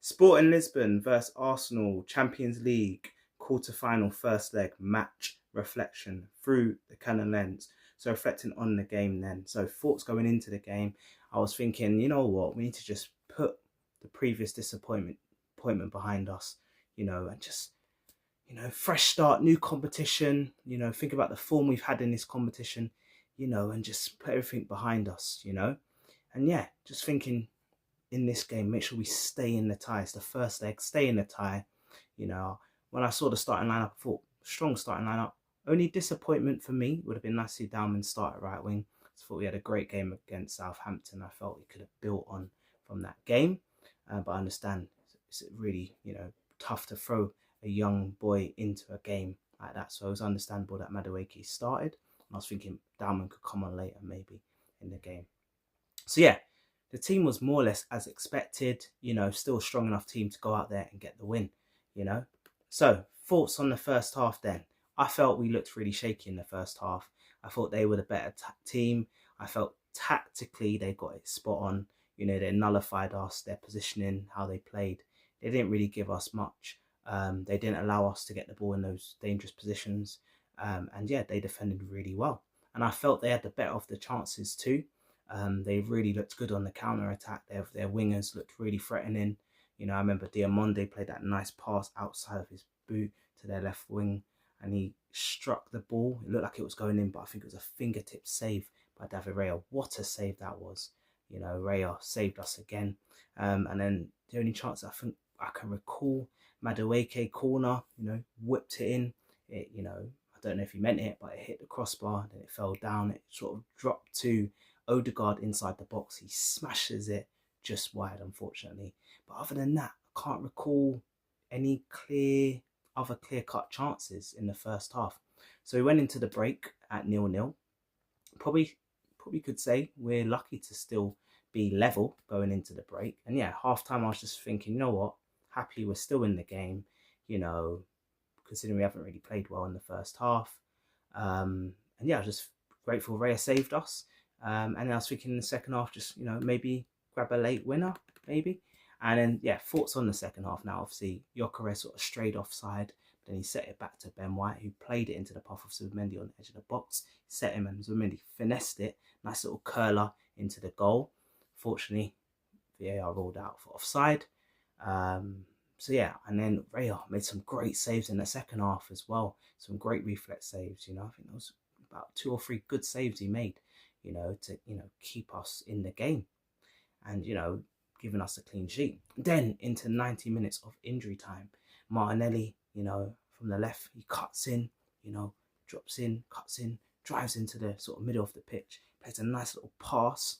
Sporting Lisbon versus Arsenal, Champions League, quarter-final, first leg, match reflection through the Canon lens. So reflecting on the game then. So thoughts going into the game, I was thinking, you know what, we need to just put the previous disappointment behind us, and just, fresh start, new competition, think about the form we've had in this competition, and just put everything behind us, And yeah, just thinking, in this game, make sure we stay in the tie. It's the first leg, stay in the tie. When I saw the starting lineup, I thought, strong starting lineup. Only disappointment for me would have been nice to see Dalman start at right wing. I thought we had a great game against Southampton. I felt we could have built on from that game. But I understand it's really, tough to throw a young boy into a game like that. So it was understandable that Madueke started. And I was thinking Dalman could come on later, maybe, in the game. So yeah, the team was more or less as expected, still a strong enough team to go out there and get the win, So, thoughts on the first half then. I felt we looked really shaky in the first half. I thought they were the better team. I felt tactically they got it spot on. They nullified us, their positioning, how they played. They didn't really give us much. They didn't allow us to get the ball in those dangerous positions. And yeah, they defended really well. And I felt they had the better of the chances too. They really looked good on the counter-attack. Their wingers looked really threatening. I remember Diamonde played that nice pass outside of his boot to their left wing, and he struck the ball. It looked like it was going in, but I think it was a fingertip save by David Raya. What a save that was. Raya saved us again. And then the only chance I think I can recall, Madueke corner, whipped it in. I don't know if he meant it, but it hit the crossbar, then it fell down. It sort of dropped to Odegaard inside the box. He smashes it just wide, unfortunately. But other than that, I can't recall any other clear-cut chances in the first half. So we went into the break at 0-0. Probably could say we're lucky to still be level going into the break. And yeah, half-time I was just thinking, you know what? Happy we're still in the game, considering we haven't really played well in the first half. And yeah, I was just grateful Raya saved us. And then I was thinking in the second half, just, maybe grab a late winner, maybe. And then, yeah, thoughts on the second half now. Obviously, Gyökeres sort of strayed offside. Then he set it back to Ben White, who played it into the path of Zubimendi on the edge of the box. Set him, and Zubimendi finessed it. Nice little curler into the goal. Fortunately, VAR ruled out for offside. So yeah, and then Raya made some great saves in the second half as well. Some great reflex saves. I think there was about 2 or 3 good saves he made. To keep us in the game, and giving us a clean sheet. Then into 90 minutes of injury time, Martinelli, from the left, he cuts in, drops in, cuts in, drives into the sort of middle of the pitch, plays a nice little pass,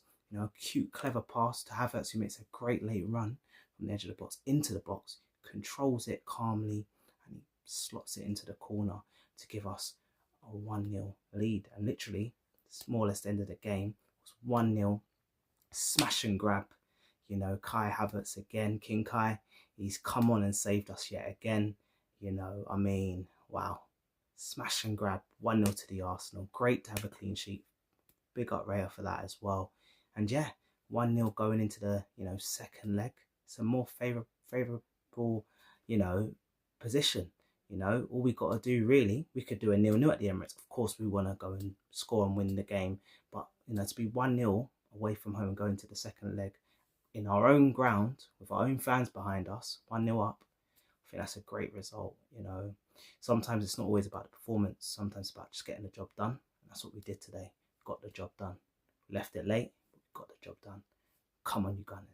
cute, clever pass to Havertz, who makes a great late run from the edge of the box into the box, controls it calmly, and he slots it into the corner to give us a 1-0 lead. And literally, smallest end of the game was 1-0, smash and grab. Kai Havertz again, King Kai, he's come on and saved us yet again. Wow. Smash and grab, 1-0 to the Arsenal. Great to have a clean sheet. Big up Raya for that as well. And yeah, 1-0 going into the, second leg. It's a more favourable, position. All we got to do really, we could do a 0-0 at the Emirates. Of course, we want to go and score and win the game. But, to be 1-0 away from home and going to the second leg in our own ground with our own fans behind us, 1-0 up, I think that's a great result. Sometimes it's not always about the performance. Sometimes it's about just getting the job done. And that's what we did today. Got the job done. Left it late, but we got the job done. Come on, you Gunners.